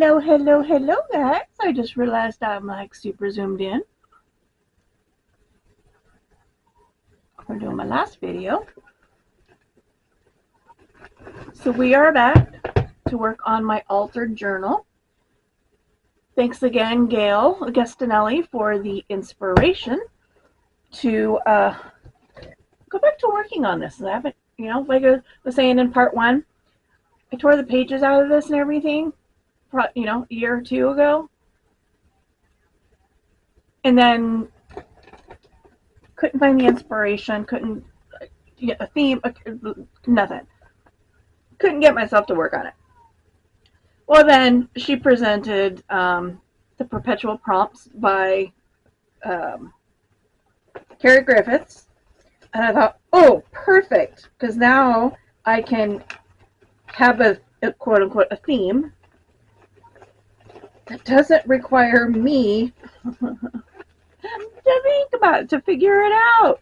Hello, guys. I just realized I'm like super zoomed in. We're doing my last video. So we are back to work on my altered journal. Thanks again, Gail Agostinelli, for the inspiration to go back to working on this. I haven't, like I was saying in part one, I tore the pages out of this and everything, a year or two ago. And then couldn't find the inspiration, couldn't get a theme, nothing. Couldn't get myself to work on it. Well, then she presented the Perpetual Prompts by Carrie Griffiths. And I thought, oh, perfect, because now I can have a quote-unquote a theme that doesn't require me to think about it, to figure it out.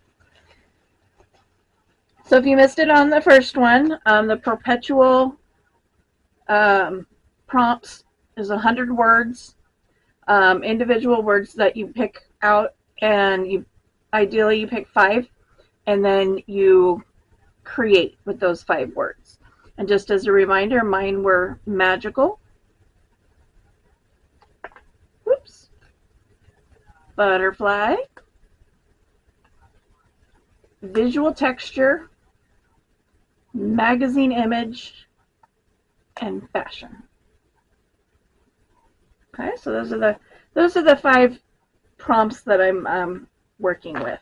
So if you missed it on the first one, the Perpetual Prompts is 100 words, individual words that you pick out, and ideally you pick 5, and then you create with those 5 words. And just as a reminder, mine were magical, butterfly, visual texture, magazine image, and fashion. Okay, so those are the 5 prompts that I'm working with.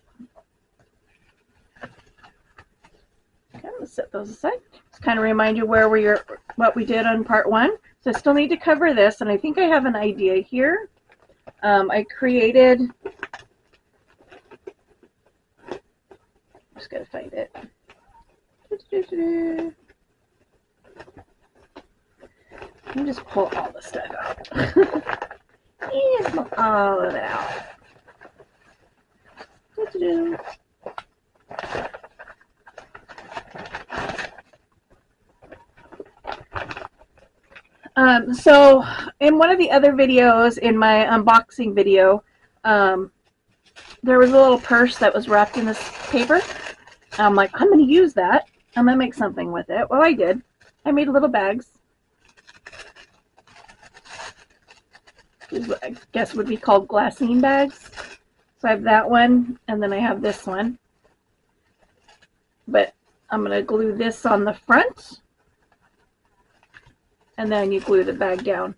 Okay, let's set those aside. Just kind of remind you what we did on part 1. So I still need to cover this, and I think I have an idea here. I created. Just gotta find it. Let me just pull all the stuff out. Just pull all of it out. So in one of the other videos, in my unboxing video, there was a little purse that was wrapped in this paper. I'm like, I'm going to use that. I'm going to make something with it. Well, I did. I made little bags. These, I guess, would be called glassine bags. So I have that one, and then I have this one. But I'm going to glue this on the front, and then you glue the bag down.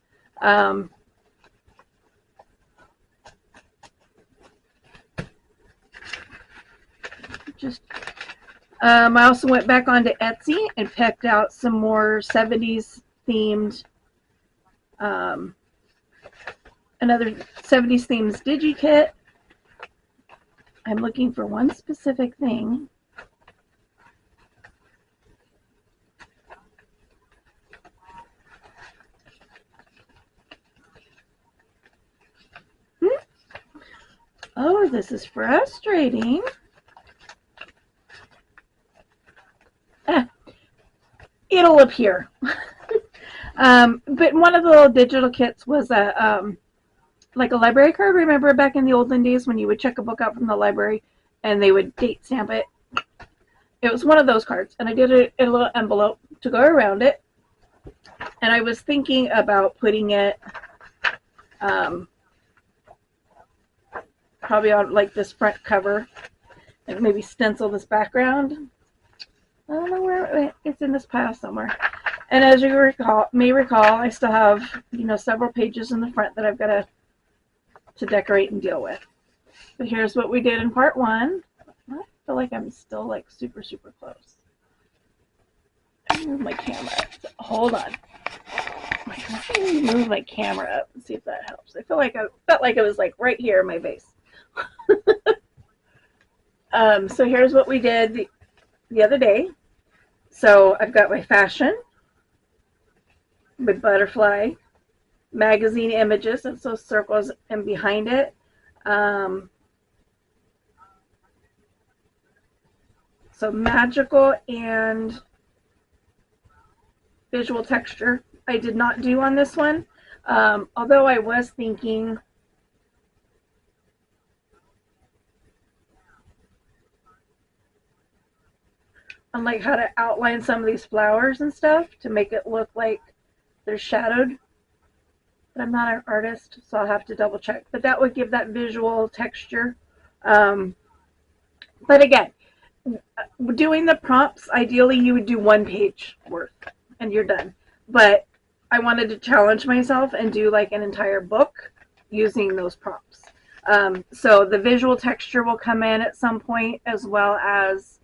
I also went back onto Etsy and picked out some more 70s themed, another 70s themes DigiKit. I'm looking for one specific thing. Oh, this is frustrating. It'll appear. But one of the little digital kits was like a library card. Remember back in the olden days when you would check a book out from the library and they would date stamp it? It was one of those cards, and I did it in a little envelope to go around it. And I was thinking about putting it probably on like this front cover and maybe stencil this background. I don't know where it went. It's in this pile somewhere. And as you may recall, I still have, several pages in the front that I've got to decorate and deal with. But here's what we did in part 1. I feel like I'm still like super, super close. Move my camera up. Hold on. Let me move my camera up and see if that helps. I felt like it was like right here in my face. So here's what we did the other day. So I've got my fashion, my butterfly, magazine images, and so circles and behind it. So magical and visual texture I did not do on this one. Although I was thinking on like how to outline some of these flowers and stuff to make it look like they're shadowed. But I'm not an artist, so I'll have to double check. But that would give that visual texture. Um, but again, doing the prompts, ideally you would do 1 page worth and you're done. But I wanted to challenge myself and do like an entire book using those prompts. So the visual texture will come in at some point, as well as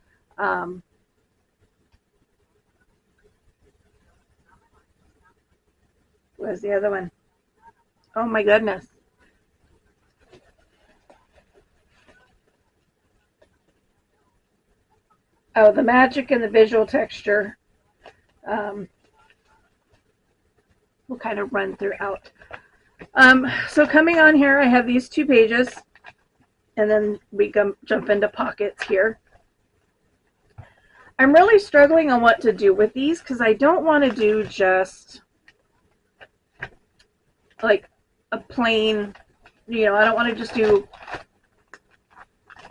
where's the other one? Oh my goodness. Oh, the magic and the visual texture um, will kind of run throughout. So coming on here, I have these 2 pages, and then we jump into pockets here. I'm really struggling on what to do with these because I don't want to do just like a plain, I don't want to just do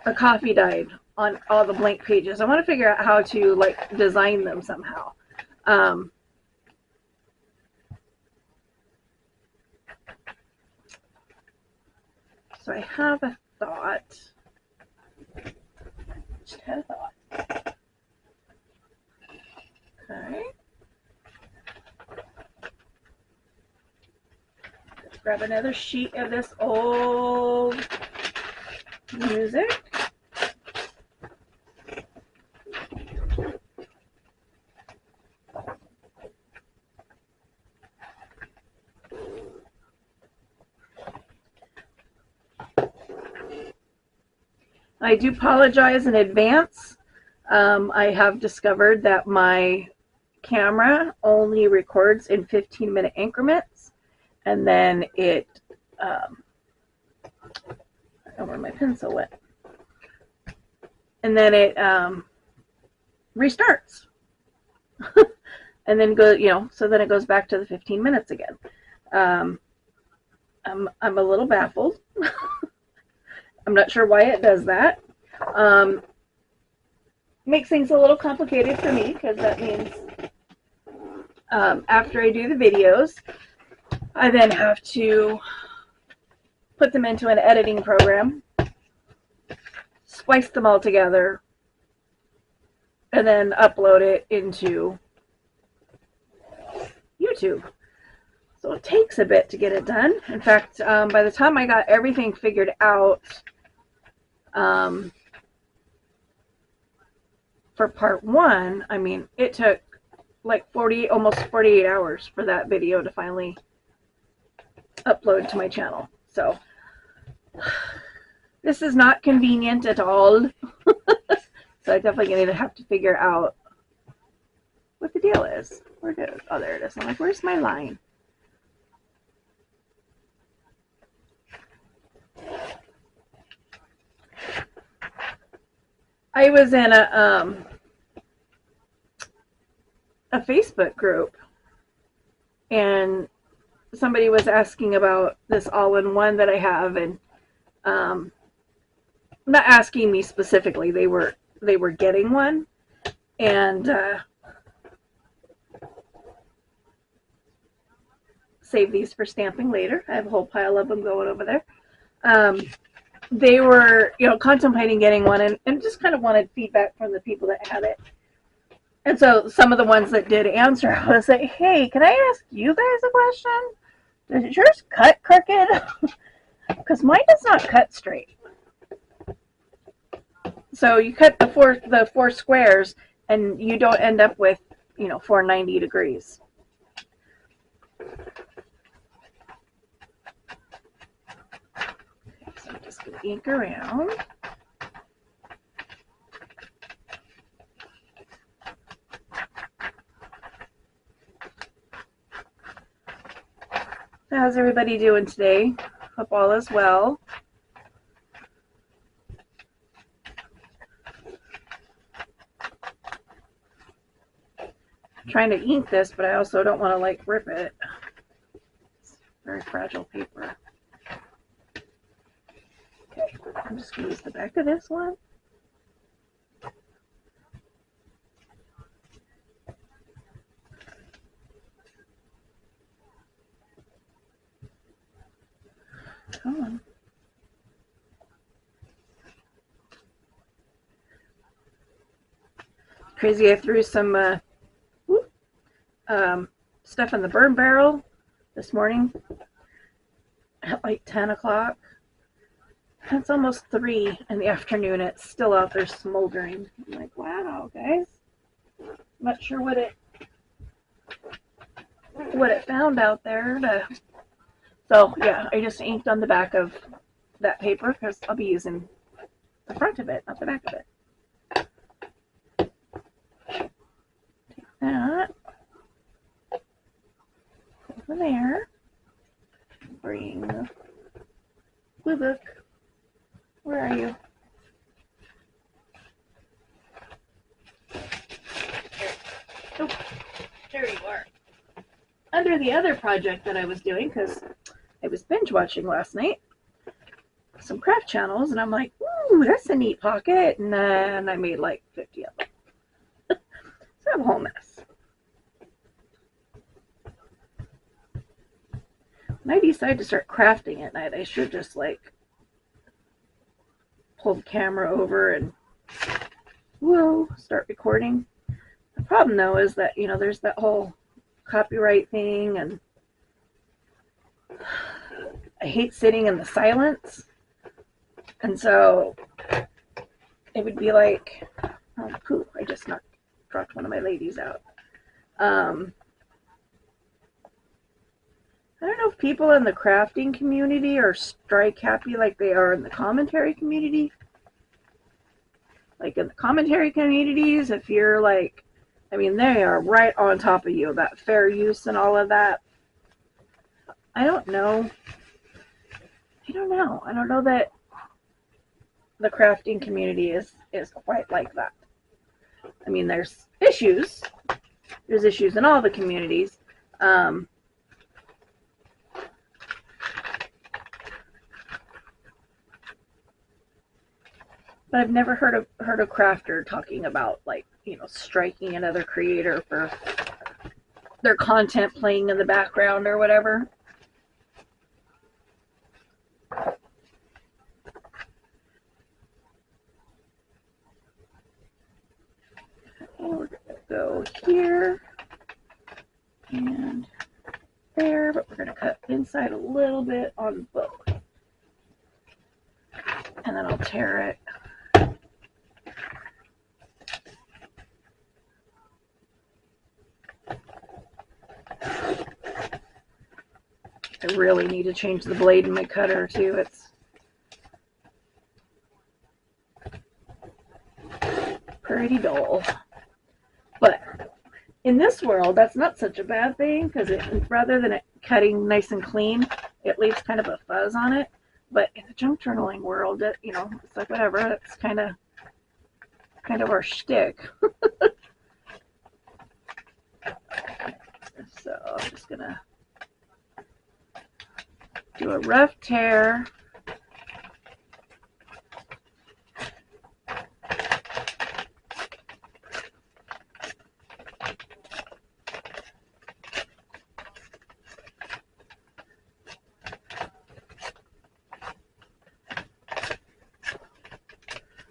a coffee dyed on all the blank pages. I want to figure out how to like design them somehow. So I have a thought. Just had a thought. Okay. Let's grab another sheet of this old music. I do apologize in advance. I have discovered that my camera only records in 15-minute increments, and then it, I don't know where my pencil went, and then it restarts, and then so then it goes back to the 15 minutes again. I'm a little baffled. I'm not sure why it does that. Makes things a little complicated for me because that means after I do the videos, I then have to put them into an editing program, splice them all together, and then upload it into YouTube. So it takes a bit to get it done. In fact, by the time I got everything figured out, for part 1, I mean, it took like almost 48 hours for that video to finally upload to my channel. So this is not convenient at all. So I definitely going to have to figure out what the deal is. Oh, there it is. I'm like, where's my line? I was in a Facebook group, and somebody was asking about this all-in-one that I have, and not asking me specifically. They were getting one, and save these for stamping later. I have a whole pile of them going over there. They were, contemplating getting one, and just kind of wanted feedback from the people that had it. And so some of the ones that did answer, I was like, hey, can I ask you guys a question? Does yours cut crooked? Because mine does not cut straight. So you cut the four squares, and you don't end up with, 490 degrees. Okay, so I'm just going to ink around. How's everybody doing today? Hope all is well. I'm trying to ink this, but I also don't want to rip it. very fragile paper. Okay, I'm just going to use the back of this one. Come on. Crazy, I threw some stuff in the burn barrel this morning at like 10 o'clock. It's almost 3 in the afternoon. It's still out there smoldering. I'm like, wow, guys. I'm not sure what it found out there. So, yeah, I just inked on the back of that paper because I'll be using the front of it, not the back of it. Take that over there. Bring the blue book. Where are you? Oh, there you are. Under the other project that I was doing, because I was binge watching last night, some craft channels, and I'm like, ooh, that's a neat pocket. And then I made like 50 of them. So I have a whole mess. When I decide to start crafting at night, I should just like pull the camera over and whoa, start recording. The problem though is that, you know, there's that whole copyright thing, and I hate sitting in the silence. And so it would be like, oh, pooh, I just dropped one of my ladies out. I don't know if people in the crafting community are strike happy like they are in the commentary community. Like in the commentary communities, if you're like, I mean, they are right on top of you about fair use and all of that. I don't know. I don't know that the crafting community is quite like that. I mean, there's issues. There's issues in all the communities. But I've never heard a crafter talking about, like, you know, striking another creator for their content playing in the background or whatever. We're going to go here and there, but we're going to cut inside a little bit on both. And then I'll tear it. I really need to change the blade in my cutter too. It's pretty dull. But in this world, that's not such a bad thing, because rather than it cutting nice and clean, it leaves kind of a fuzz on it. But in the junk journaling world, you know, it's like whatever. That's kind of our shtick. So I'm just gonna do a rough tear.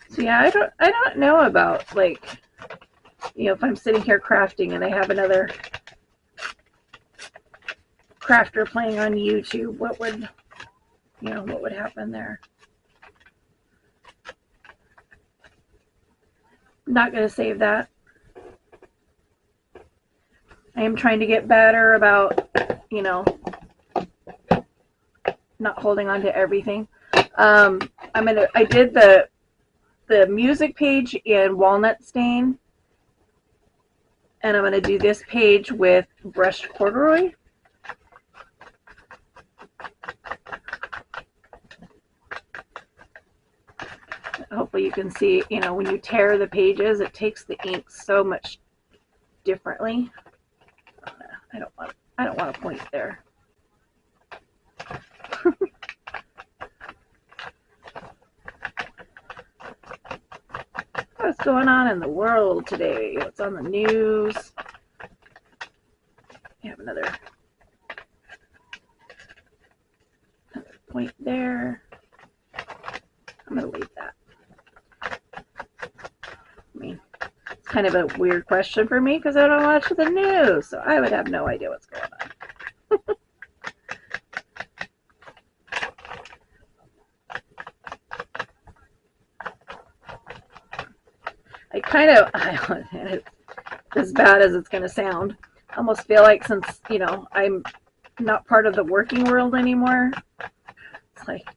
So yeah, I don't know about, like, you know, if I'm sitting here crafting and I have another crafter playing on YouTube, what would happen there? I'm not going to save that. I am trying to get better about, you know, not holding on to everything. I did the music page in walnut stain, and I'm going to do this page with brushed corduroy. Hopefully you can see, you know, when you tear the pages, it takes the ink so much differently. I don't want to point there. what's going on in the world today? What's on the news? We have another point there. I'm going to leave that. I mean, it's kind of a weird question for me because I don't watch the news, so I would have no idea what's going on. As bad as it's going to sound, I almost feel like since, I'm not part of the working world anymore, it's like,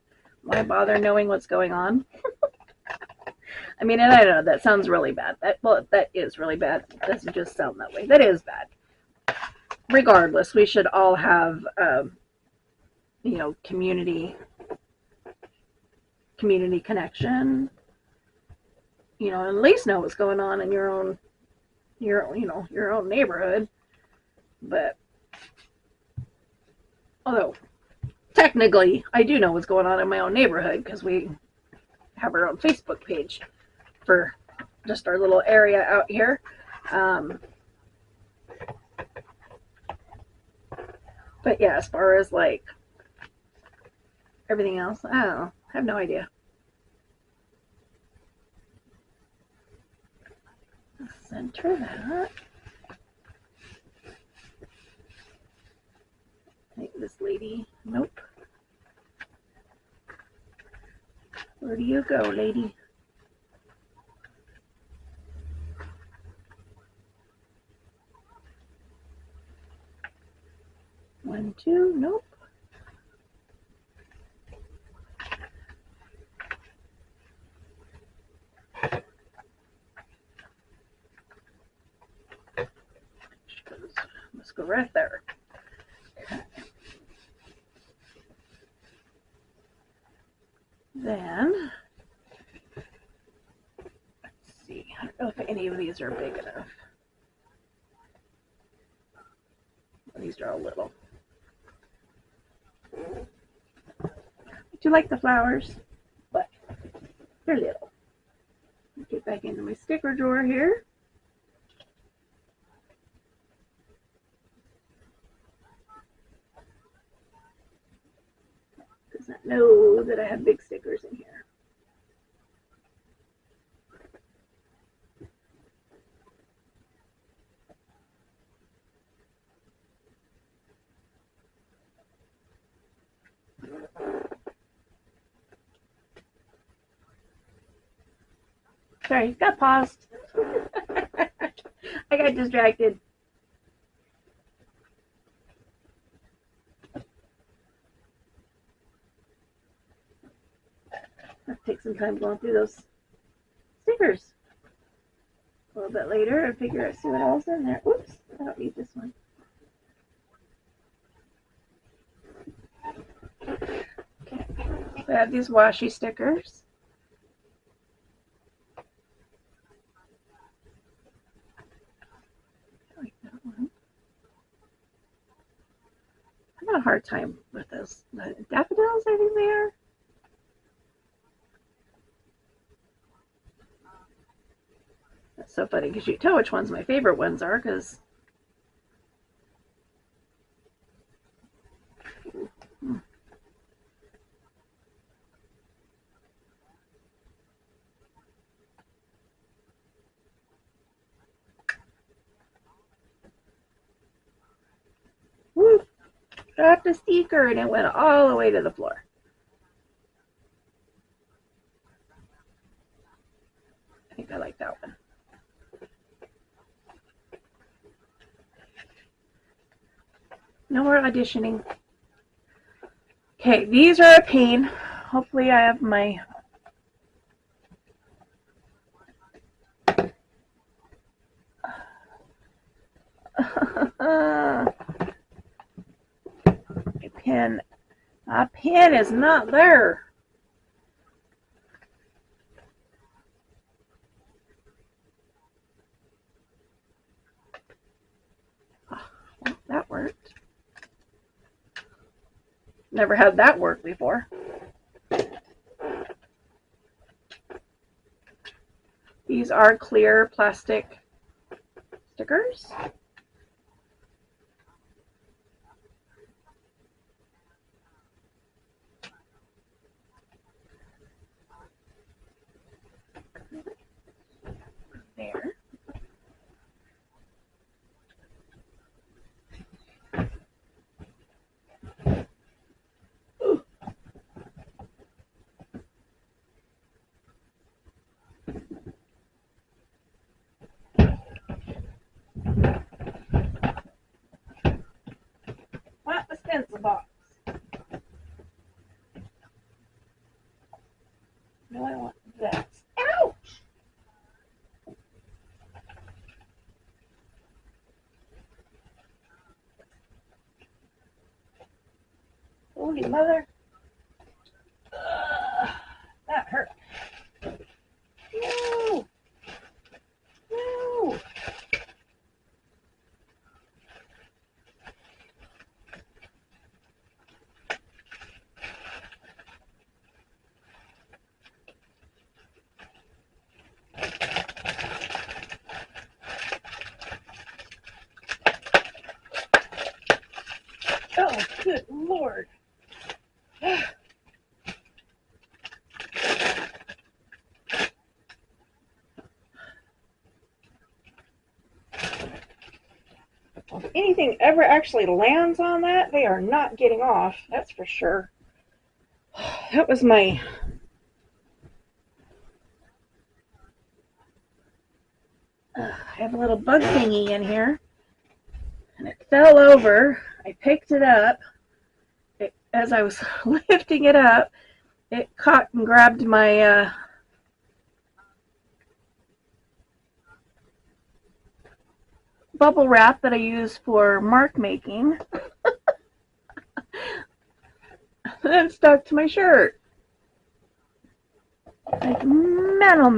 why bother knowing what's going on? I mean, and I know that sounds really bad. That is really bad. It doesn't just sound that way. That is bad. Regardless, we should all have, community connection. At least know what's going on in your own neighborhood. But although technically I do know what's going on in my own neighborhood because we have our own Facebook page for just our little area out here. But yeah, as far as like everything else, I don't know. I have no idea. Center that. I think this lady, nope. Where do you go, lady? One, two, nope. Let's go right there. Okay. Then, let's see. I don't know if any of these are big enough. These are all little. I do like the flowers, but they're little. Get back into my sticker drawer here. Does not know that I have big stickers in here. Sorry, got paused. I got distracted. Let's take some time going through those stickers. A little bit later and figure out, see what else is in there. Oops, I don't need this one. Okay, so I have these washi stickers. I like that one. I have a hard time with those daffodils, I think they are. That's so funny because you can tell which ones my favorite ones are because woo, dropped a sticker and it went all the way to the floor. I think I like that one. No more auditioning. Okay, these are a pain. Hopefully I have my pen. My pen is not there. Well, that worked. Never had that work before. These are clear plastic stickers. There. Ooh. Not the stencil box. No, I want this. Ouch! Holy mother. That hurt. No! No! Oh, good Lord. If anything ever actually lands on that, they are not getting off. That's for sure. That was my... I have a little bug thingy in here. And it fell over. I picked it up. As I was lifting it up, it caught and grabbed my bubble wrap that I use for mark making. And stuck to my shirt. Like, metal.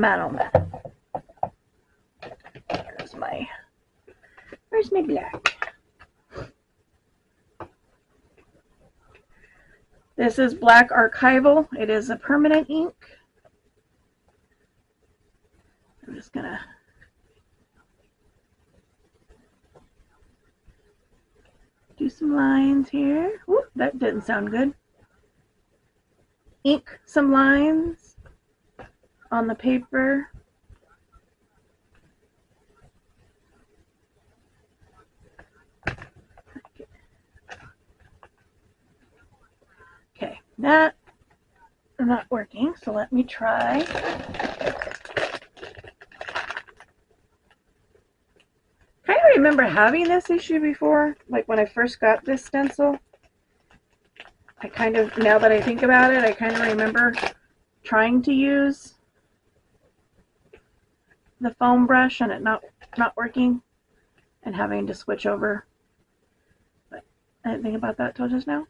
Where's my black? This is Black Archival. It is a permanent ink. I'm just gonna do some lines here. Ooh, that didn't sound good. Ink some lines on the paper. Okay, that is not working, so let me try. I kind of remember having this issue before, like when I first got this stencil. Now that I think about it, I kind of remember trying to use the foam brush and it not working and having to switch over. But I didn't think about that till just now.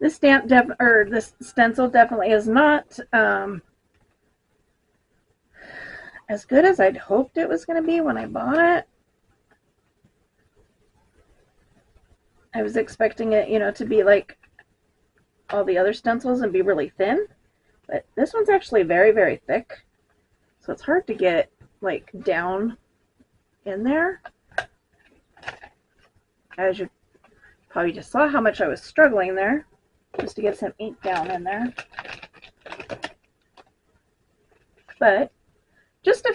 This this stencil definitely is not as good as I'd hoped it was going to be when I bought it. I was expecting it, to be like all the other stencils and be really thin, but this one's actually very, very thick, so it's hard to get like down in there. As you probably just saw how much I was struggling there just to get some ink down in there. But just a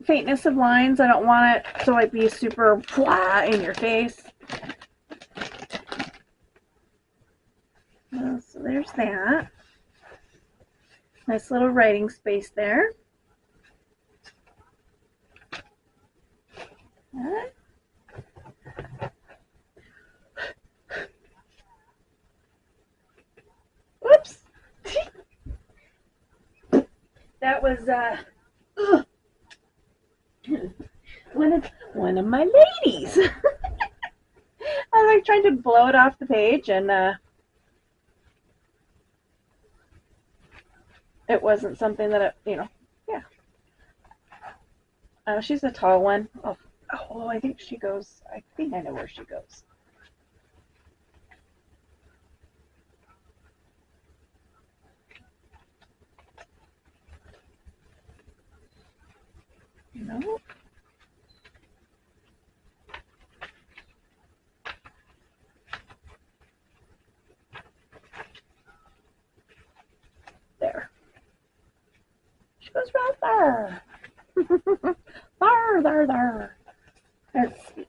faintness of lines. I don't want it to like be super blah in your face. So there's that. Nice little writing space there. Whoops. That was one of my ladies. I was like trying to blow it off the page and it wasn't something that, yeah. She's a tall one. Oh, I think she goes, I think I know where she goes. No. There. She goes right there. There. Let's see.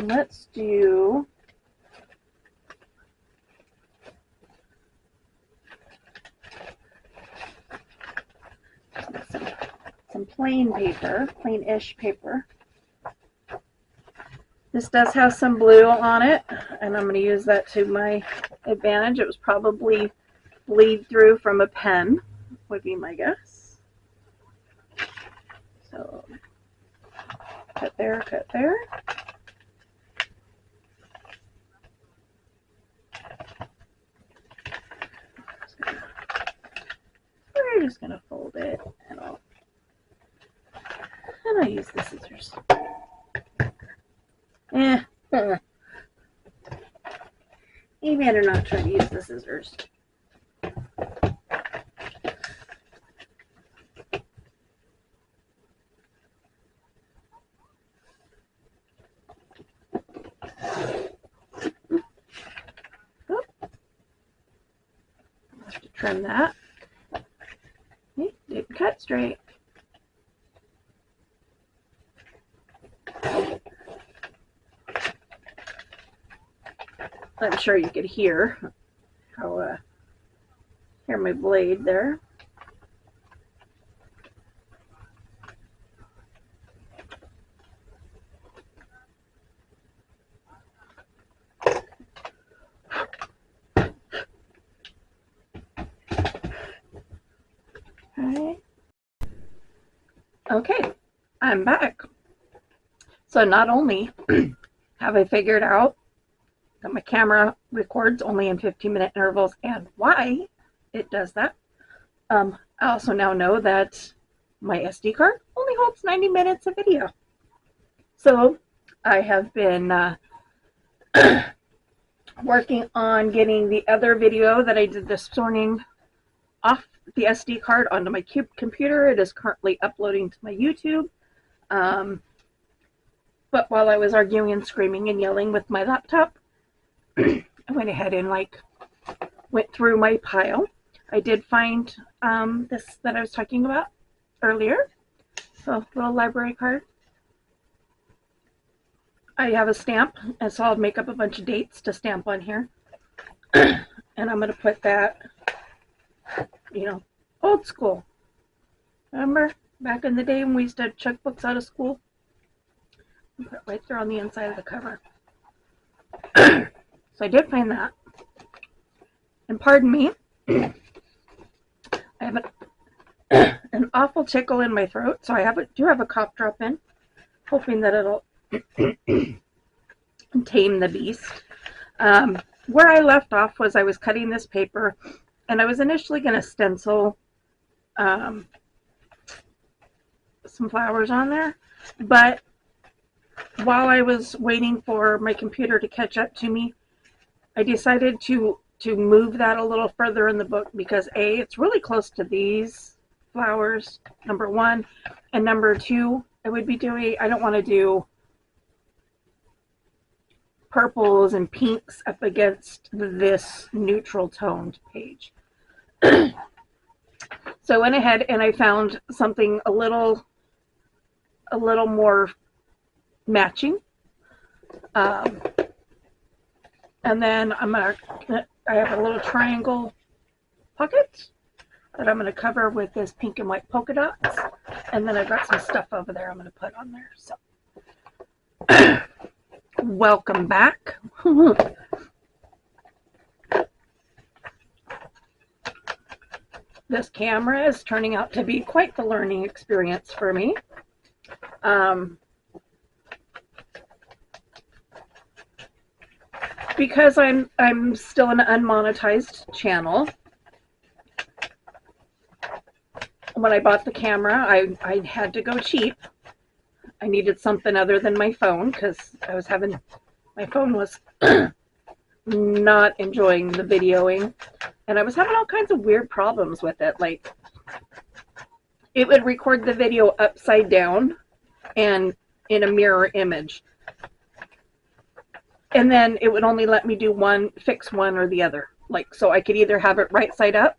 Let's do some plain paper, plain-ish paper. This does have some blue on it, and I'm going to use that to my advantage. It was probably bleed through from a pen, would be my guess. So, cut there, cut there. We're just going to fold it, and I'll use the scissors. You better not try to use the scissors. Oh. I'll have to trim that. It didn't cut straight. I'm sure you could hear how hear my blade there. Okay, I'm back. So not only have I figured out that my camera records only in 15-minute intervals and why it does that, I also now know that my SD card only holds 90 minutes of video. So I have been working on getting the other video that I did this morning off the SD card onto my computer. It is currently uploading to my YouTube. But while I was arguing and screaming and yelling with my laptop, I went ahead and went through my pile. I did find this that I was talking about earlier. So, little library card. I have a stamp, and so I'll make up a bunch of dates to stamp on here. And I'm going to put that, old school. Remember back in the day when we used to have checkbooks out of school? Put it right there on the inside of the cover. So I did find that. And pardon me, I have an awful tickle in my throat, so I do have a cough drop in, hoping that it'll tame the beast. Where I left off was I was cutting this paper, and I was initially going to stencil some flowers on there, but while I was waiting for my computer to catch up to me, I decided to move that a little further in the book because A, it's really close to these flowers, number one, and number two, I don't want to do purples and pinks up against this neutral toned page. So I went ahead and I found something a little more matching. And then I have a little triangle pocket that I'm going to cover with this pink and white polka dots. And then I've got some stuff over there I'm going to put on there. So, welcome back. This camera is turning out to be quite the learning experience for me. Because I'm still an unmonetized channel, when I bought the camera, I had to go cheap. I needed something other than my phone because my phone was not enjoying the videoing, and I was having all kinds of weird problems with it. Like, it would record the video upside down and in a mirror image. And then it would only let me do fix one or the other. Like, so I could either have it right side up,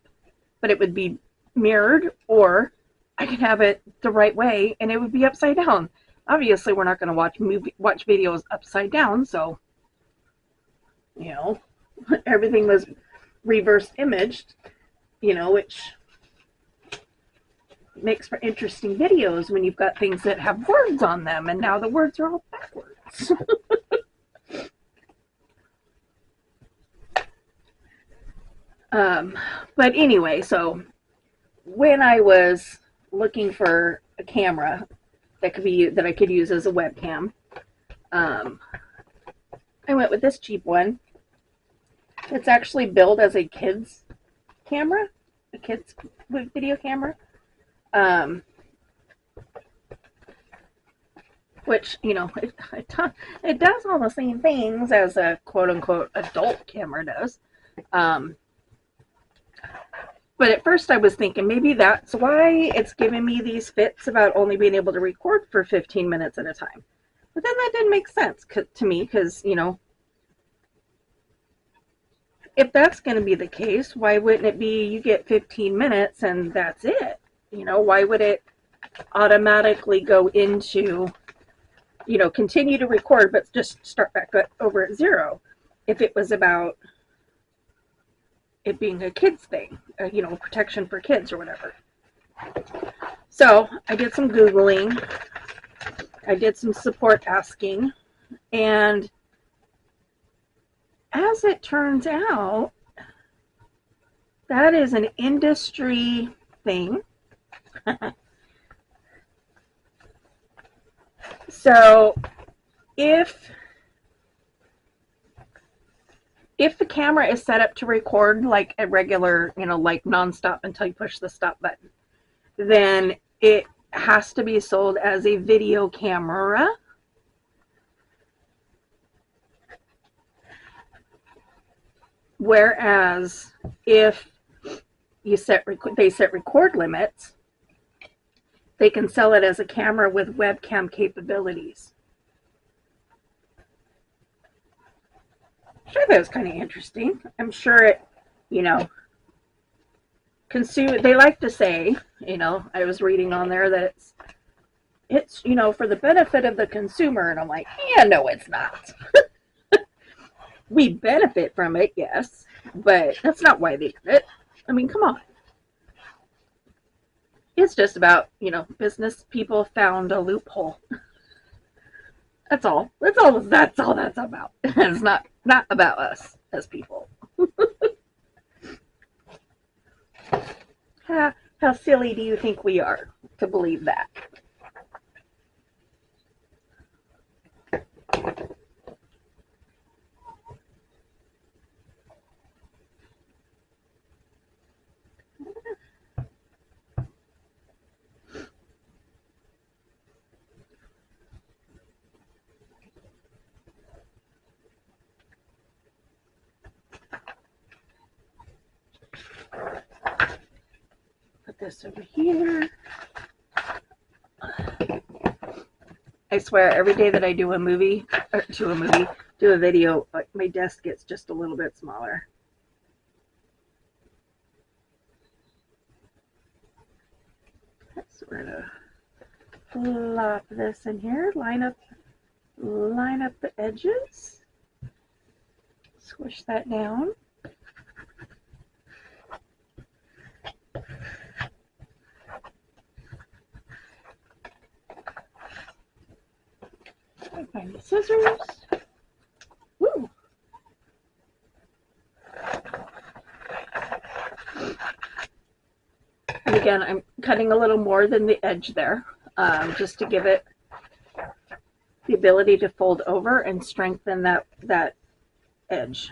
but it would be mirrored, or I could have it the right way and it would be upside down. Obviously, we're not going to watch videos upside down, so, you know, everything was reverse imaged, you know, which makes for interesting videos when you've got things that have words on them, and now the words are all backwards. But anyway, so when I was looking for a camera that I could use as a webcam, I went with this cheap one. It's actually billed as a kid's camera, a kid's video camera, which, you know, it does all the same things as a quote-unquote adult camera does. But at first I was thinking maybe that's why it's giving me these fits about only being able to record for 15 minutes at a time. But then that didn't make sense to me because, you know, if that's going to be the case, why wouldn't it be you get 15 minutes and that's it? You know, why would it automatically go into, you know, continue to record but just start back over at 0 if it was about it being a kids thing, you know, protection for kids or whatever. So I did some Googling, I did some support asking, and as it turns out, that is an industry thing. So if the camera is set up to record like a regular, you know, like nonstop until you push the stop button, then it has to be sold as a video camera. Whereas if they set record limits, they can sell it as a camera with webcam capabilities. Sure, that was kind of interesting. I'm sure it, you know, they like to say, you know, I was reading on there that it's, you know, for the benefit of the consumer, and I'm like, yeah, no, it's not. We benefit from it, yes, but that's not why they did it. I mean, come on. It's just about, you know, business people found a loophole. That's all. That's all that's about. It's not about us as people. How silly do you think we are to believe that? Put this over here. I swear, every day that I do a video, my desk gets just a little bit smaller. So we're gonna plop this in here, line up the edges, squish that down. Find the scissors. Woo! And again, I'm cutting a little more than the edge there, just to give it the ability to fold over and strengthen that edge.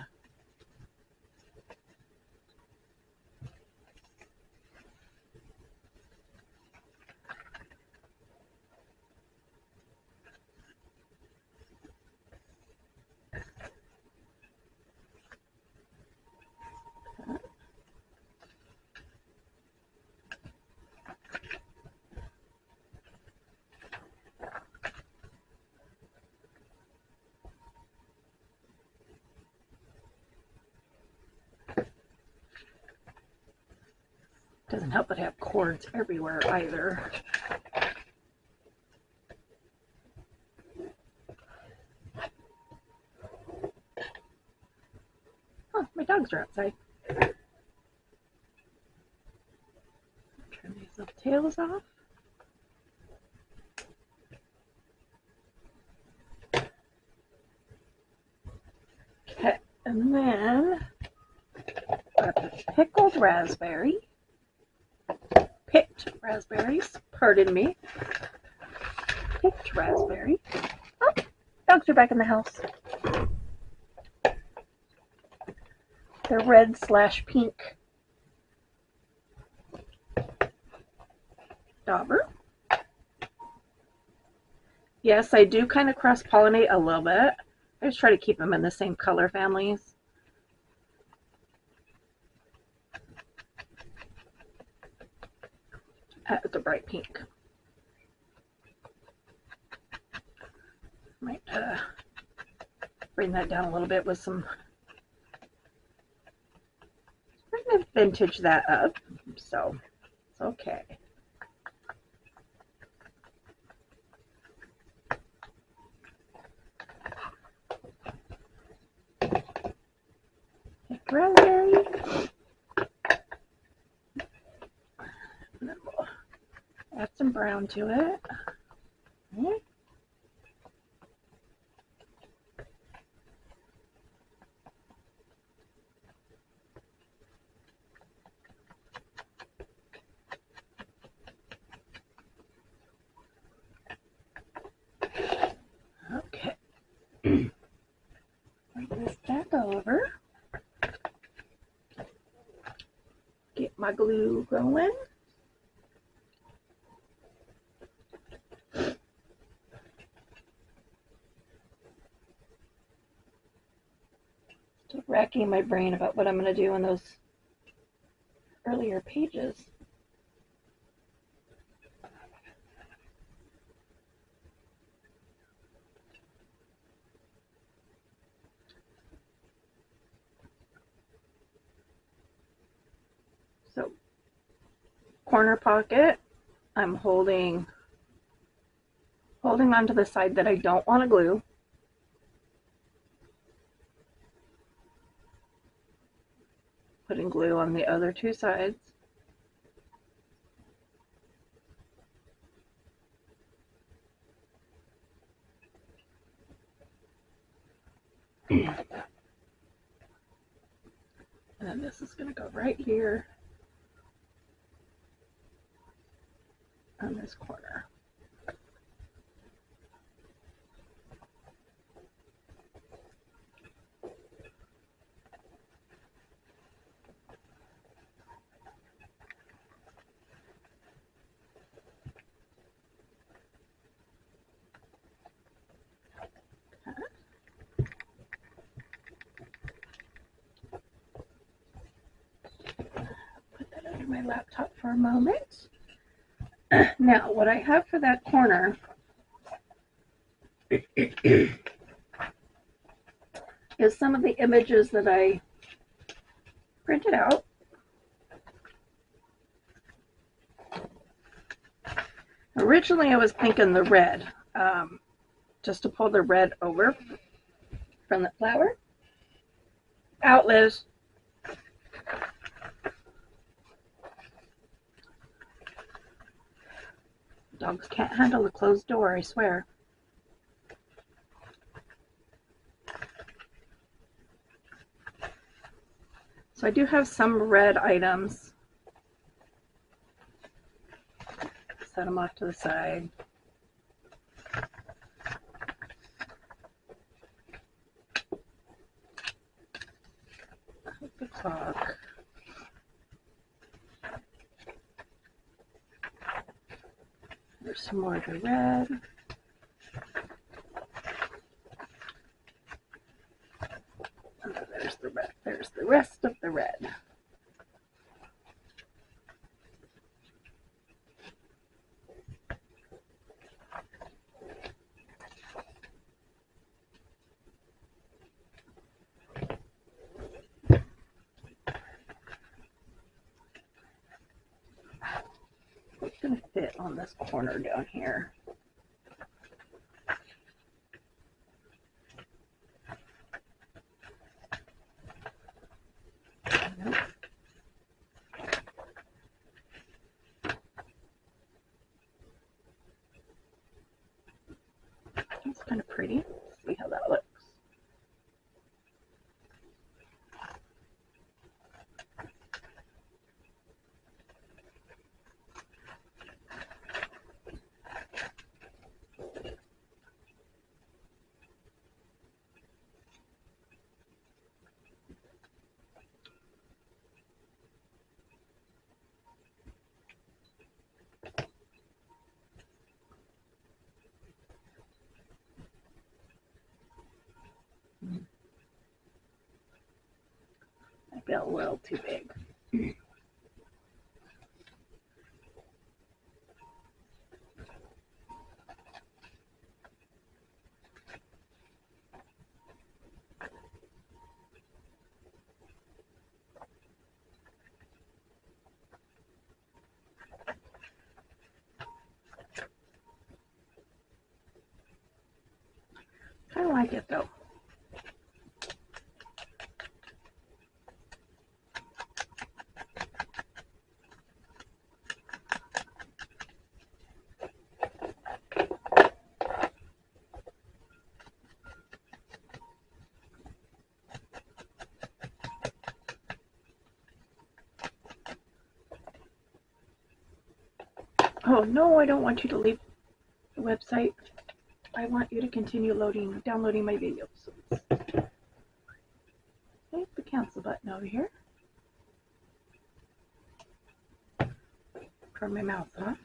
Doesn't help but have cords everywhere either. Oh, my dogs are outside. Turn these little tails off. Okay, and then got the pickled raspberry. Picked raspberries, pardon me. Picked raspberry. Oh, dogs are back in the house. They're red/pink. Dauber. Yes, I do kind of cross-pollinate a little bit. I just try to keep them in the same color families. The bright pink. Might bring that down a little bit with some. I'm going to vintage that up, so it's okay. Raspberry. And then we'll add some brown to it. Okay. Okay. Bring this back over. Get my glue going. Still racking my brain about what I'm going to do in those earlier pages. So, corner pocket, I'm holding onto the side that I don't want to glue. Putting glue on the other two sides. And then this is going to go right here on this corner. My laptop for a moment. Now, what I have for that corner is some of the images that I printed out. Originally, I was thinking the red, just to pull the red over from the flower. Out, Liz. Dogs can't handle a closed door, I swear. So I do have some red items. Set them off to the side. The clock. There's some more of the red. And then there's the red. There's the rest of the red. on this corner down here. It's kind of pretty. Let's see how that looks. Might be a little too big. I like it though. Oh no, I don't want you to leave the website. I want you to continue downloading my videos. Hit the cancel button over here. Turn my mouse off.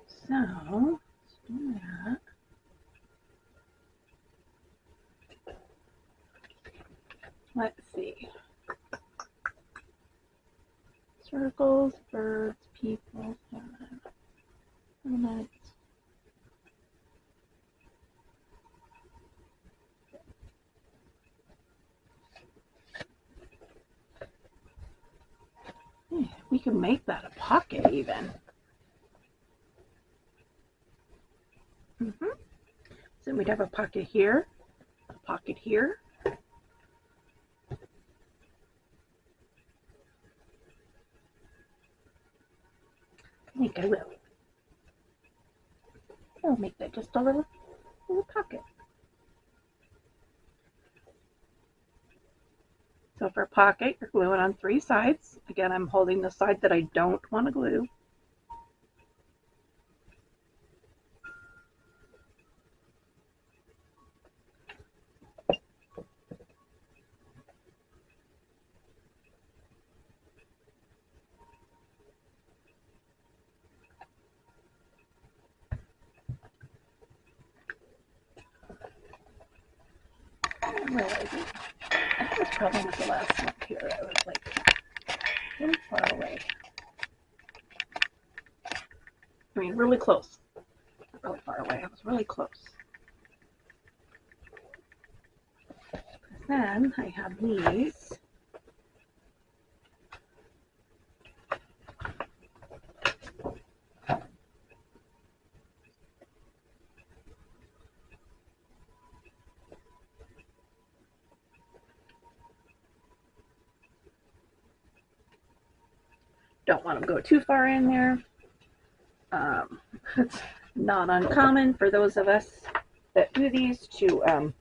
So, let's do that. Let's see. Circles, birds, people, elements. We can make that a pocket even. So we'd have a pocket here, a pocket here. I think I will. I'll make that just a little pocket. So for a pocket, you're gluing on 3 sides. Again, I'm holding the side that I don't want to glue. I'm realizing that was probably not the last one here. I was like really far away. I mean, really close. Not really far away. I was really close. Then I have these. Don't want to go too far in there. It's not uncommon for those of us that do these to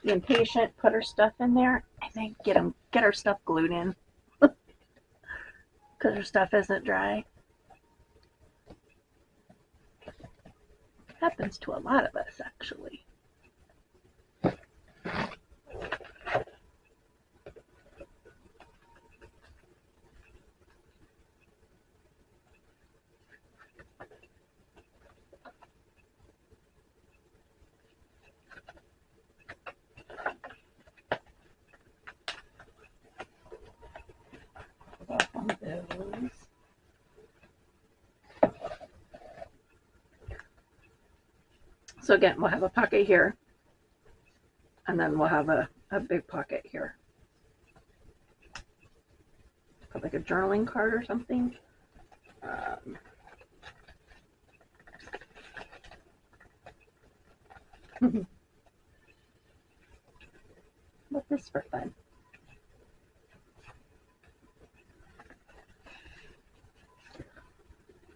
be impatient, put our stuff in there, and then get our stuff glued in because our stuff isn't dry. Happens to a lot of us, actually. Those. So again, we'll have a pocket here, and then we'll have a big pocket here. put like a journaling card or something. What's this for fun?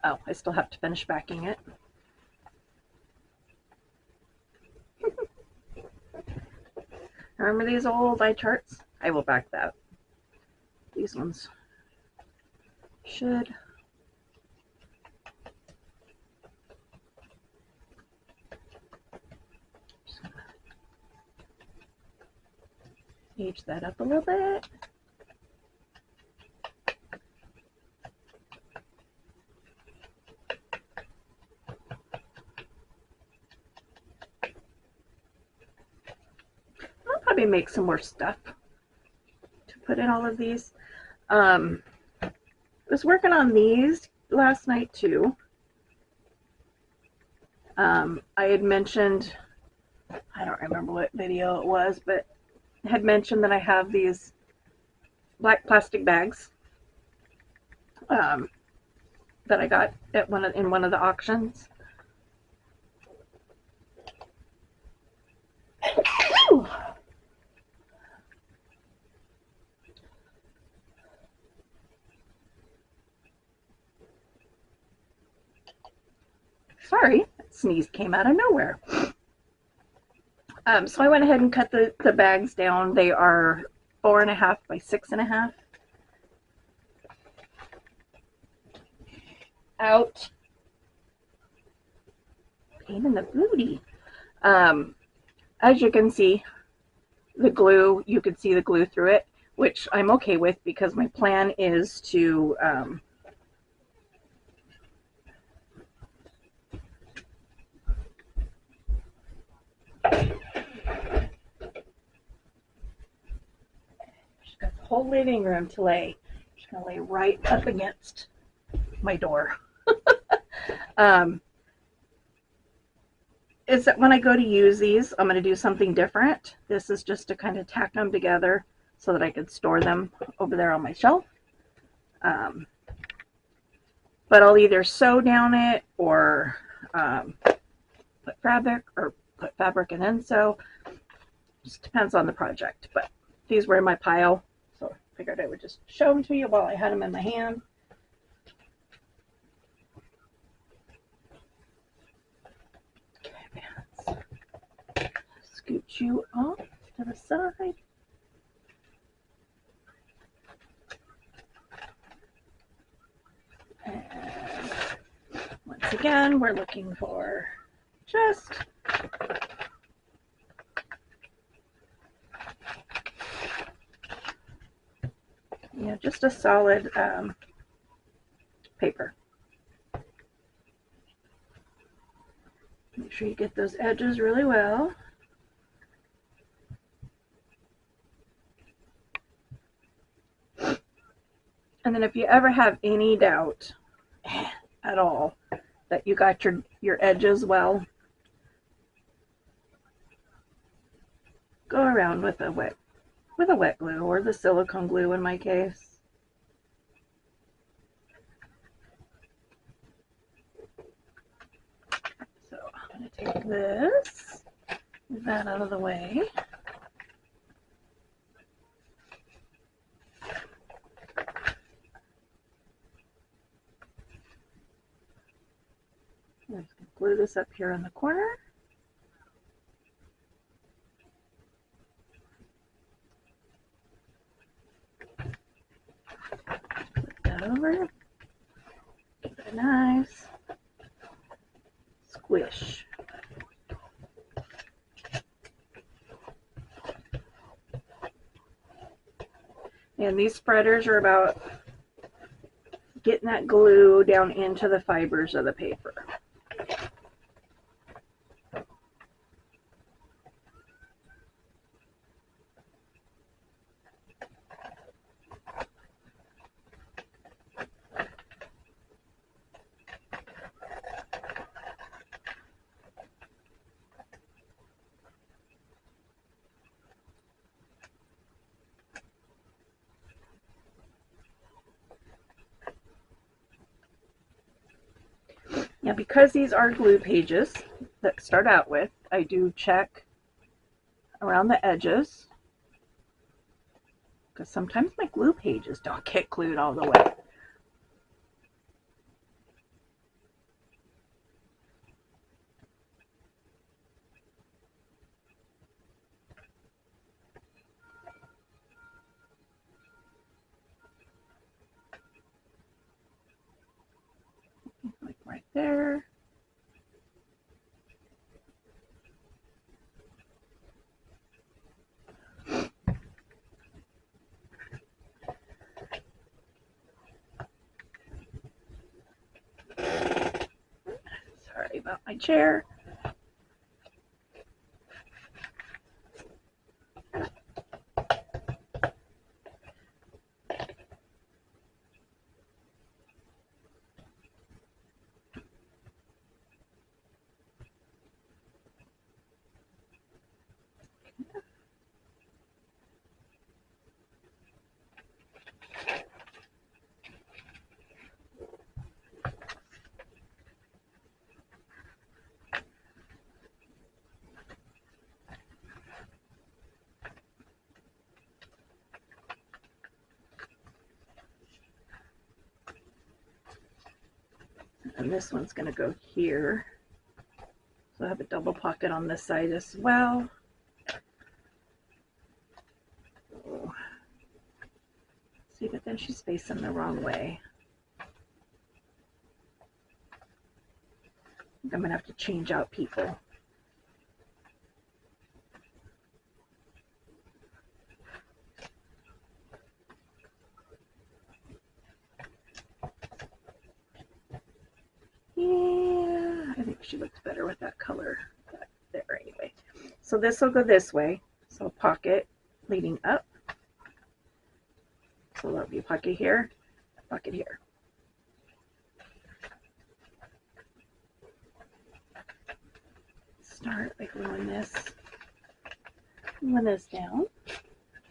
Oh, I still have to finish backing it. Remember these old eye charts? I will back that. These ones should. Age that up a little bit. I'll probably make some more stuff to put in all of these. I was working on these last night too. I had mentioned, I don't remember what video it was, but I had mentioned that I have these black plastic bags that I got at in one of the auctions. Sorry, that sneeze came out of nowhere. So I went ahead and cut the bags down. They are 4.5 by 6.5. Out. Pain in the booty. As you can see, the glue, you could see the glue through it, which I'm okay with because my plan is to she's got the whole living room to lay. She's gonna lay right up against my door. Is that when I go to use these, I'm going to do something different. This is just to kind of tack them together so that I could store them over there on my shelf. But I'll either sew down it or put fabric and then sew. Just depends on the project. But these were in my pile, so I figured I would just show them to you while I had them in my hand. Scoot you off to the side. And once again, we're looking for just just a solid paper. Make sure you get those edges really well. And then if you ever have any doubt at all that you got your edges well, go around with a wet glue or the silicone glue in my case. So I'm going to take this, move that out of the way. I'm just going to glue this up here in the corner. Flip that over. Give it a nice squish. And these spreaders are about getting that glue down into the fibers of the paper. Now, because these are glue pages that start out with, I do check around the edges, because sometimes my glue pages don't get glued all the way. Like right there. Sorry about my chair. And this one's going to go here. So I have a double pocket on this side as well. Oh. See, but then she's facing the wrong way. I'm going to have to change out people. Yeah, I think she looks better with that color. There, anyway. So this will go this way. So pocket leading up. So there'll be a pocket here, pocket here. Start by gluing this down.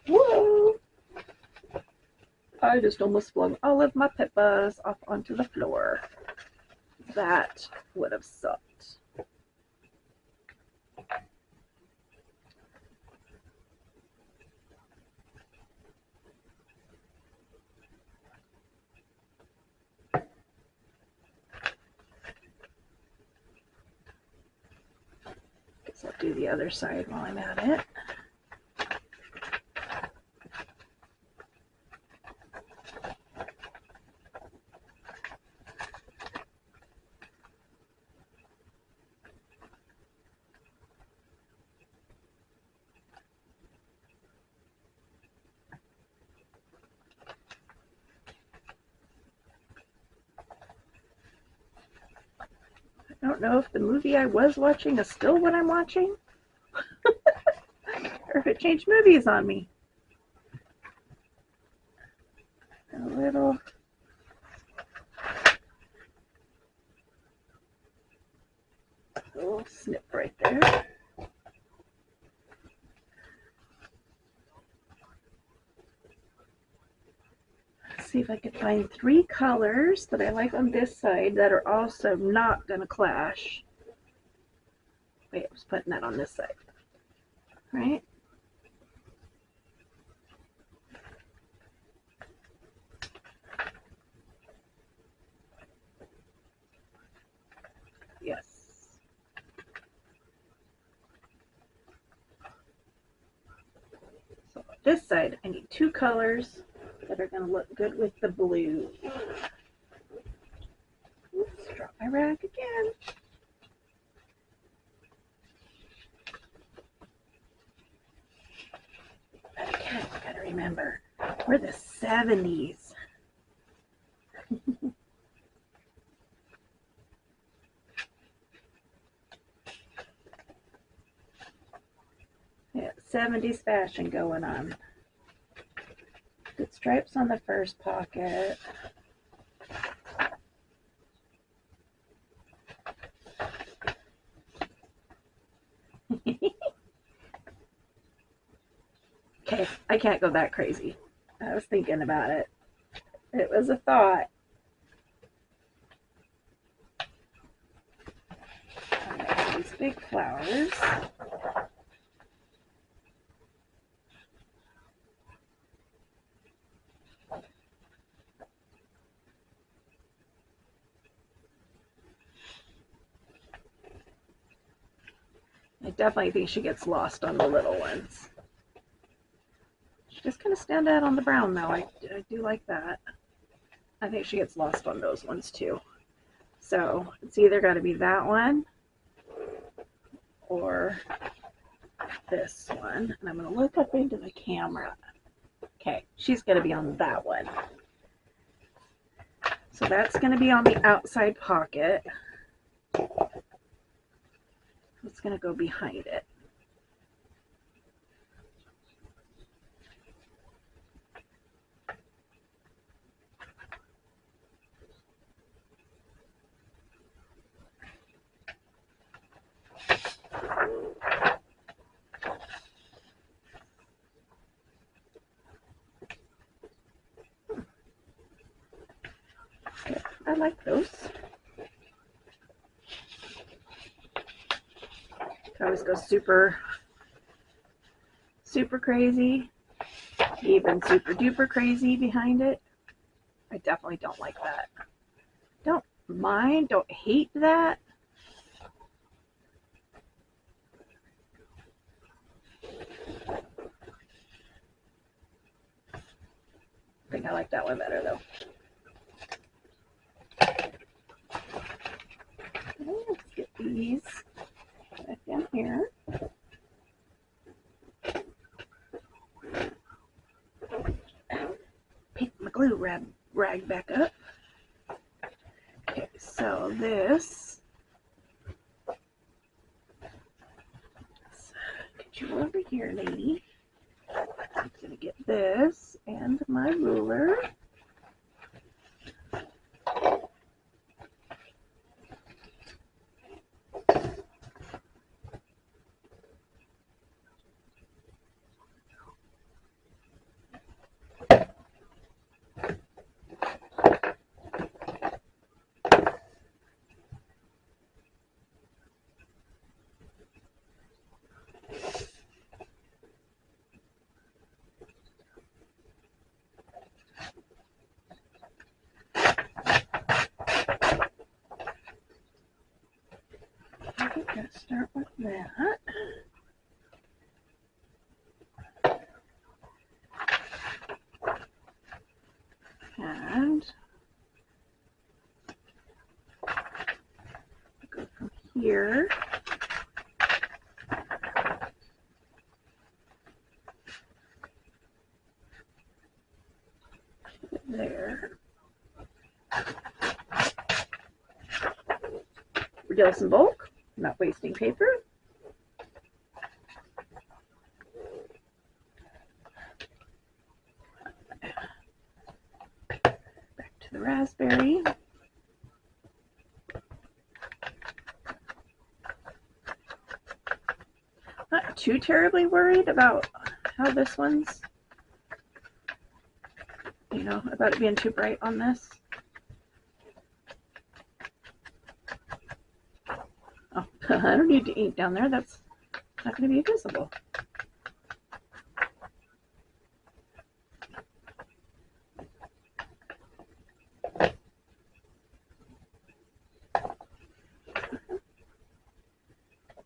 Whoa! I just almost flung all of my Pippas off onto the floor. That would have sucked. Guess I'll do the other side while I'm at it. I don't know if the movie I was watching is still what I'm watching, or if it changed movies on me. A little snip right there. Let's see if I can find 3 colors that I like on this side that are also not going to clash. Wait, I was putting that on this side, right? Yes. So on this side, I need 2 colors that are going to look good with the blue. Oops, drop my rag again. But again, I gotta remember, we're the 70s. Yeah, 70s fashion going on. Good stripes on the first pocket. Okay, I can't go that crazy. I was thinking about it. It was a thought. big flowers. I definitely think she gets lost on the little ones. She just kind of stand out on the brown though. I do like that. I think she gets lost on those ones too. So it's either got to be that one or this one. And I'm going to look up into the camera. Okay, she's going to be on that one. So that's going to be on the outside pocket. It's going to go behind it. Okay, I like those. I always go super crazy, even super duper crazy behind it. I definitely don't like that. Don't mind, don't hate that. I think I like that one better though. Okay, let's get these back down here. Pick my glue rag back up. Okay, so this, let's get you over here, lady. I'm gonna get this and my ruler. I'm gonna start with that. And go from here to there. Reduce in bulk, not wasting paper. Back to the raspberry. Not too terribly worried about how this one's, about it being too bright on this. Oh, I don't need to ink down there. That's not going to be visible.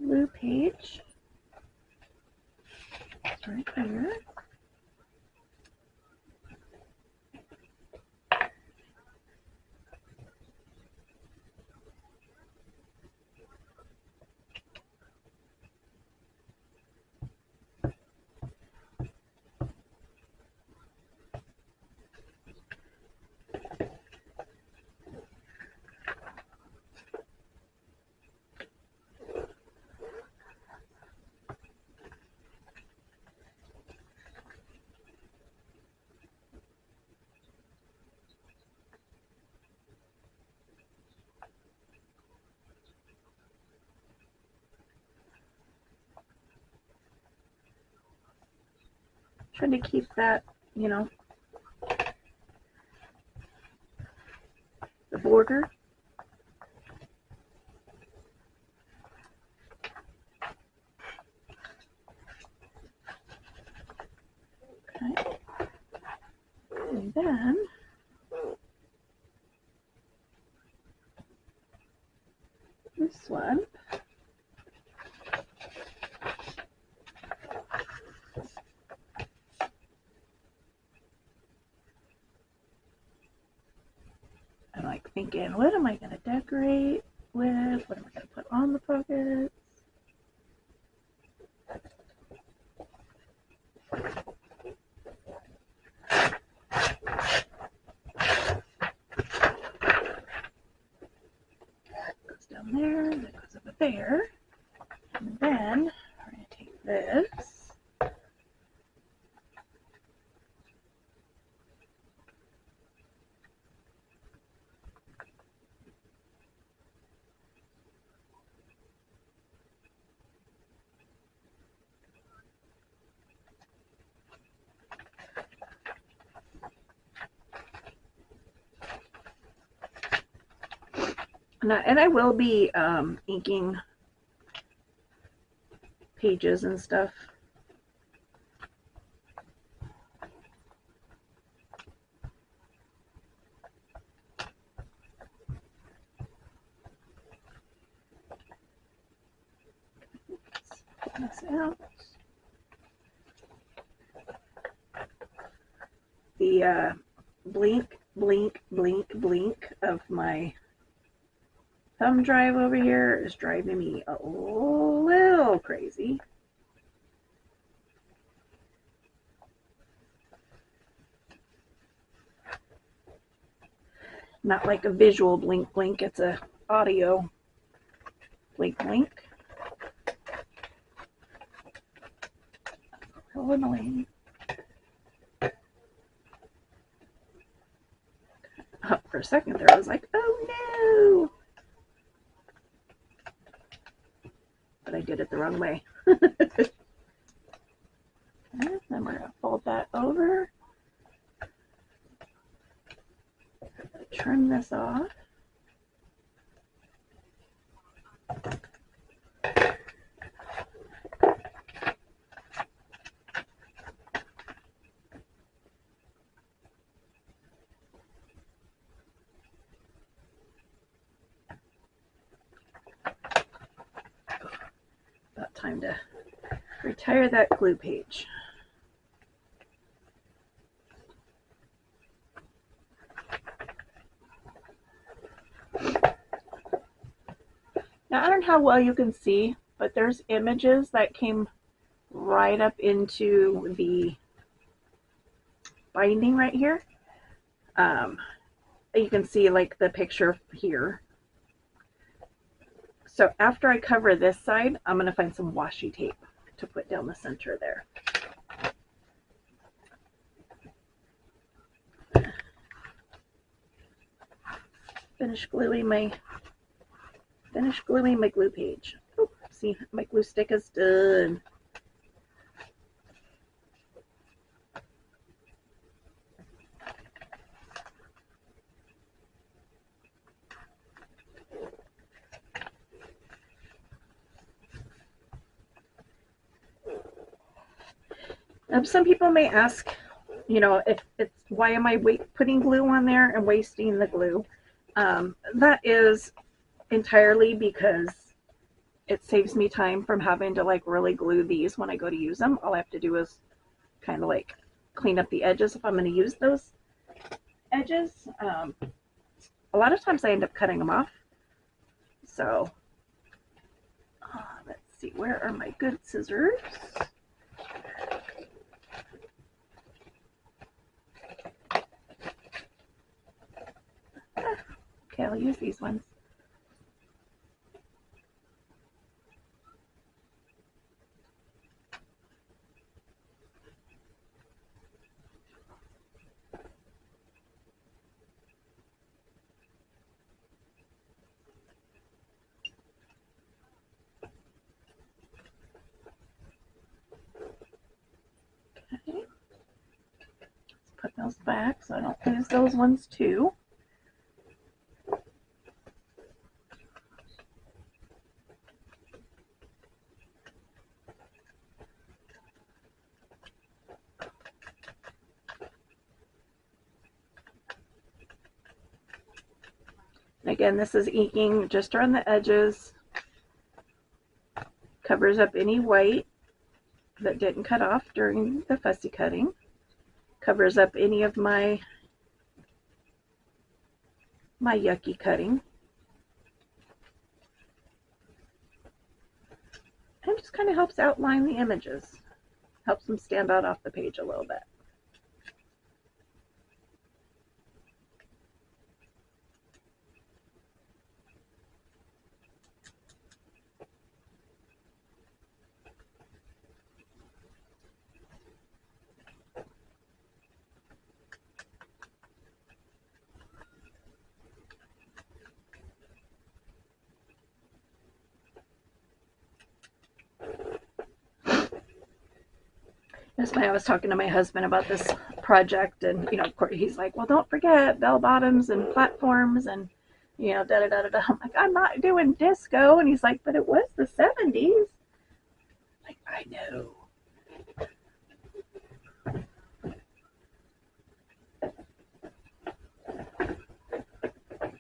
Blue page. Right there. Trying to keep that, the border. then this one, I'm like thinking, what am I going to decorate with? What am I going to put on the pockets? Goes down there, that goes over there. And then we're going to take this. And I will be inking pages and stuff. Pull this out. The blink, blink, blink, blink of my thumb drive over here is driving me a little crazy. Not like a visual blink blink, it's a audio blink blink. A little annoying. For a second there I was like, oh no! But I did it the wrong way. Okay, then we're going to fold that over. Trim this off. About time to retire that glue page. Now, I don't know how well you can see, but there's images that came right up into the binding right here. You can see like the picture here. So after I cover this side, I'm going to find some washi tape to put down the center there. Finish gluing my glue page. Oh, see, my glue stick is done. Some people may ask, you know, if it's why am I putting glue on there and wasting the glue? That is entirely because it saves me time from having to like really glue these when I go to use them. All I have to do is kind of like clean up the edges if I'm going to use those edges. A lot of times I end up cutting them off. So let's see, where are my good scissors? Okay, I'll use these ones. Okay. Let's put those back so I don't lose those ones too. Again, this is inking just around the edges, covers up any white that didn't cut off during the fussy cutting, covers up any of my yucky cutting, and just kind of helps outline the images, helps them stand out off the page a little bit. That's why I was talking to my husband about this project, and of course he's like, well, don't forget bell bottoms and platforms and da da da da da. I'm like, I'm not doing disco, and he's like, but it was the 70s. Like, I know.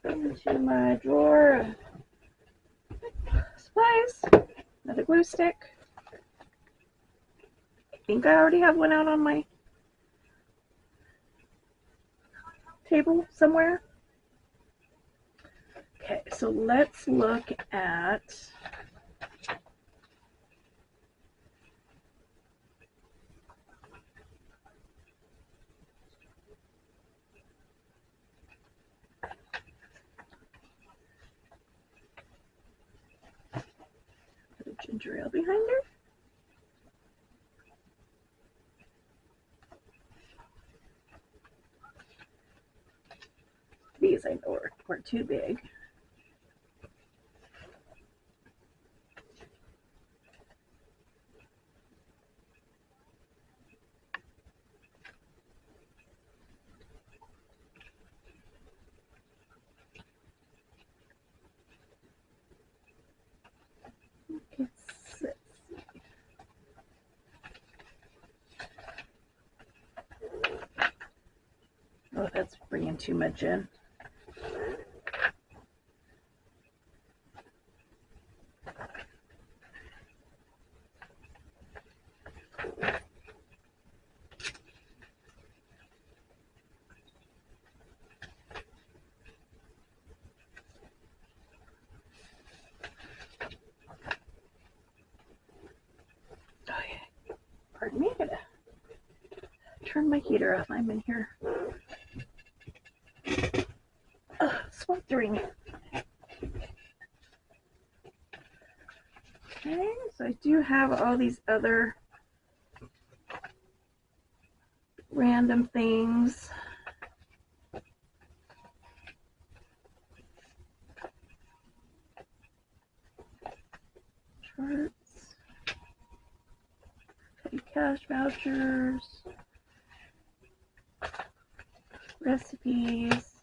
Into my drawer of supplies, another glue stick. I think I already have one out on my table somewhere. Okay, so let's look at the ginger ale behind her. These I know are too big. Oh, that's bringing too much in. Pardon me, I gotta turn my heater off. I'm in here sweltering. Okay, so I do have all these other random things. Charts, petty cash vouchers, recipes.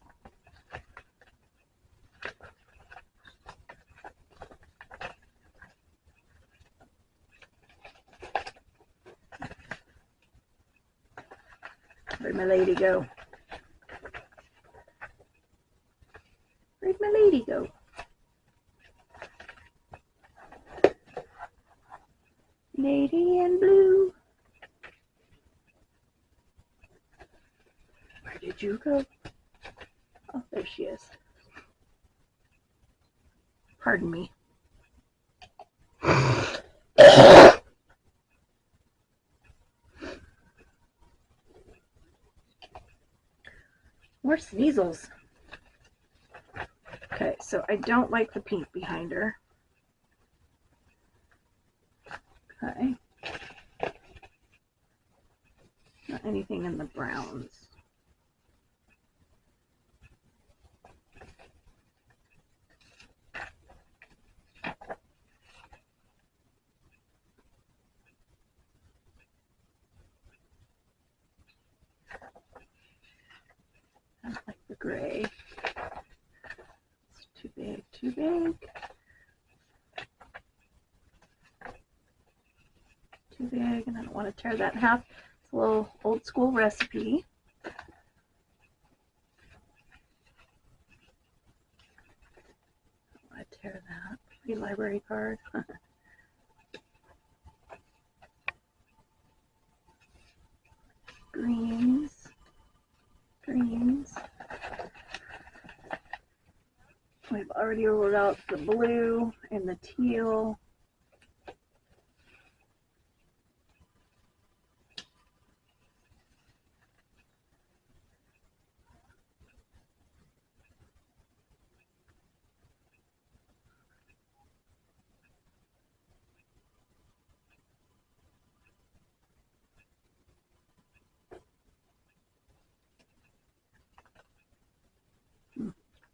Where'd my lady go? Where'd my lady go? Lady in blue. Where did you go? Oh, there she is. Pardon me. More sneezels. Okay, so I don't like the pink behind her. Okay. Not anything in the browns. I don't like the gray. It's too big, too big. Too big, and I don't want to tear that in half. It's a little old school recipe. pretty library card. Greens. We've already rolled out the blue and the teal.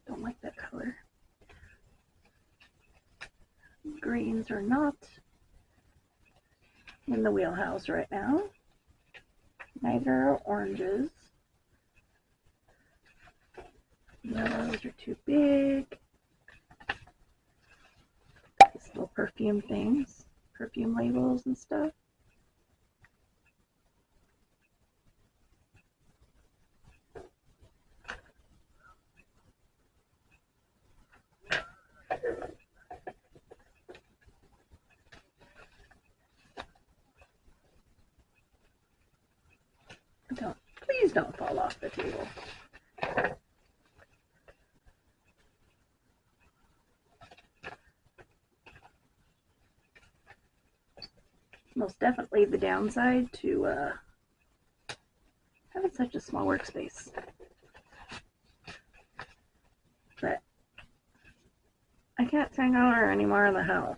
Don't like that color. Greens are not in the wheelhouse right now. Neither are oranges. Yellows are too big. These little perfume things, perfume labels and stuff. Please don't fall off the table. Most definitely the downside to having such a small workspace. But I can't hang out her anymore in the house.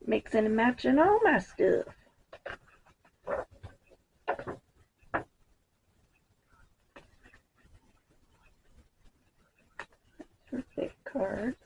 Mixing and matching all my stuff. Perfect cards.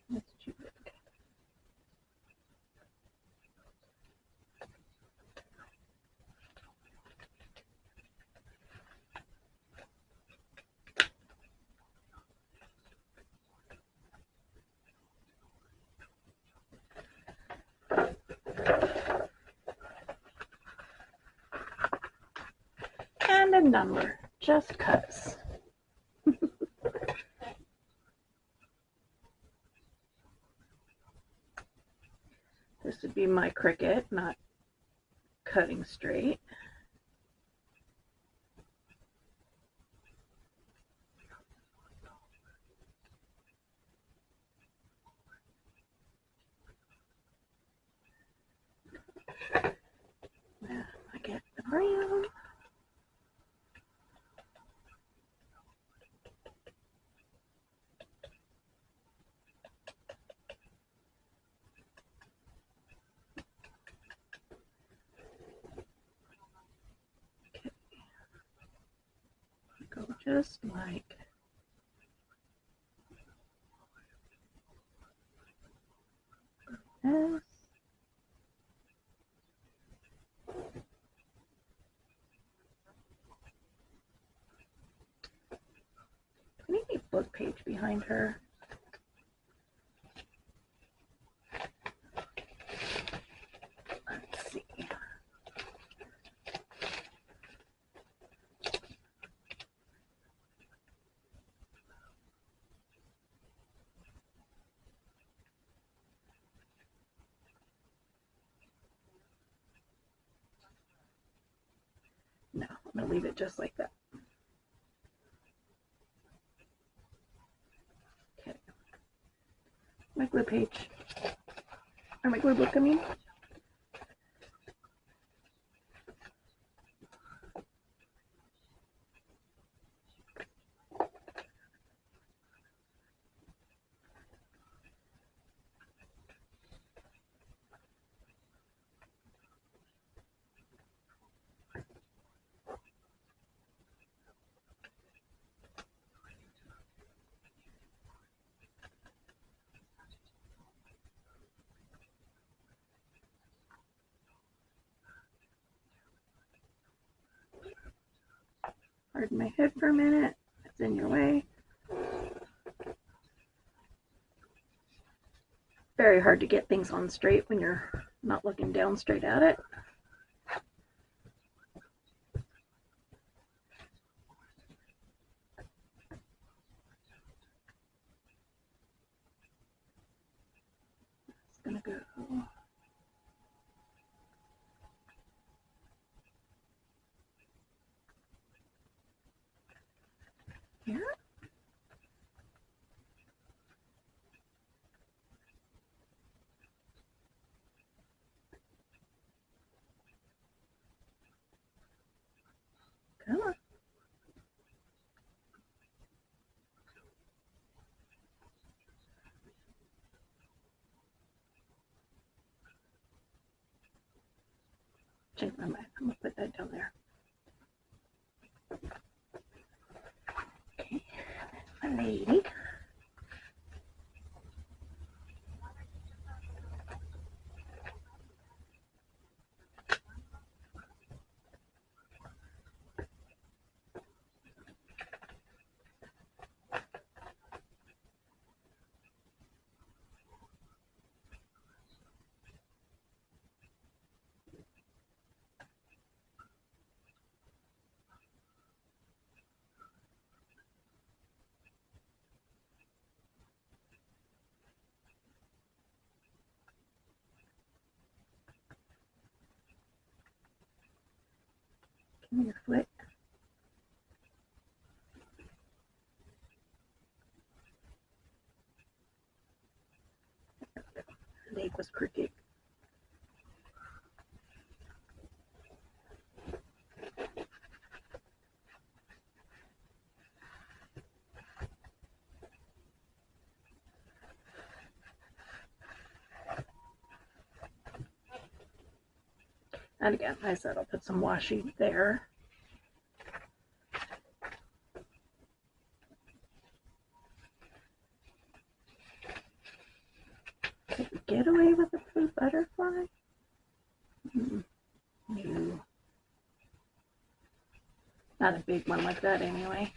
That's too big. And a number, just 'cause. This would be my Cricut, not cutting straight. I get the brown. Okay. Go just like this. I need a book page behind her. Let's see. No, I'm going to leave it just like that. Okay. My glue page. Or my glue book, I mean. Pardon my head for a minute. It's in your way. Very hard to get things on straight when you're not looking down straight at it. It's gonna go here. Come on. Change my mind. I'm gonna put that down there. Okay, my lady. Give me your foot. Leg was crooked. And again, I said I'll put some washi there. Could we get away with a blue butterfly? No. Not a big one like that anyway.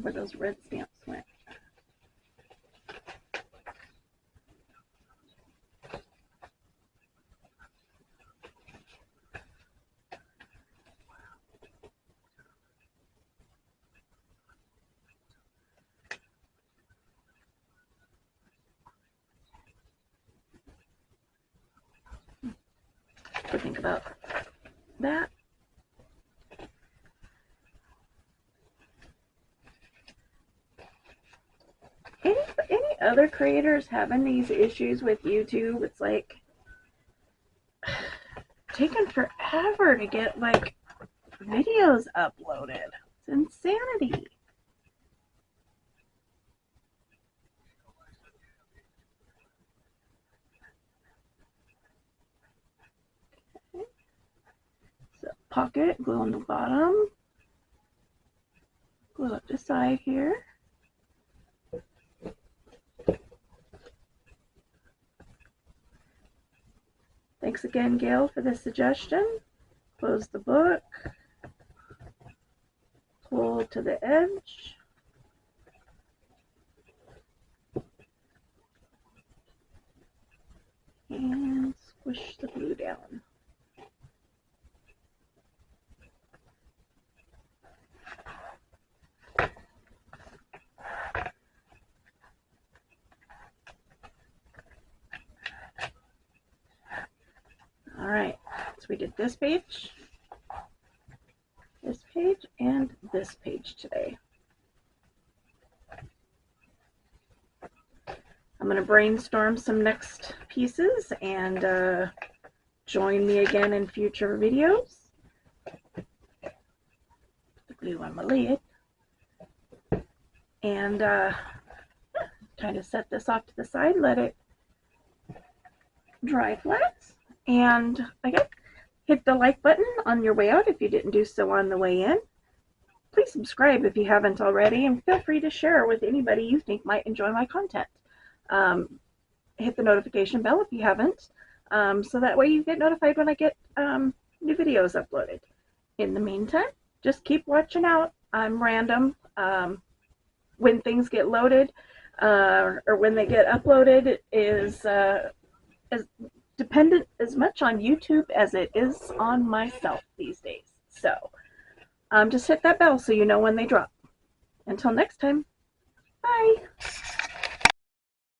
Where those red stamps went. To think about that. Any other creators having these issues with YouTube? It's like taking forever to get like videos uploaded. It's insanity. Okay. So pocket, glue on the bottom, glue up the side here. Thanks again, Gail, for the suggestion. Close the book, pull to the edge. and squish the glue down. All right, so we did this page, and this page today. I'm going to brainstorm some next pieces and join me again in future videos. Put the glue on my lid. And kind of set this off to the side, let it dry flat. And again, hit the like button on your way out if you didn't do so on the way in. Please subscribe if you haven't already, and feel free to share with anybody you think might enjoy my content. Hit the notification bell if you haven't, so that way you get notified when I get new videos uploaded. In the meantime, just keep watching out. I'm random. When things get loaded or when they get uploaded is as dependent as much on YouTube as it is on myself these days. So just hit that bell so you know when they drop. Until next time, bye.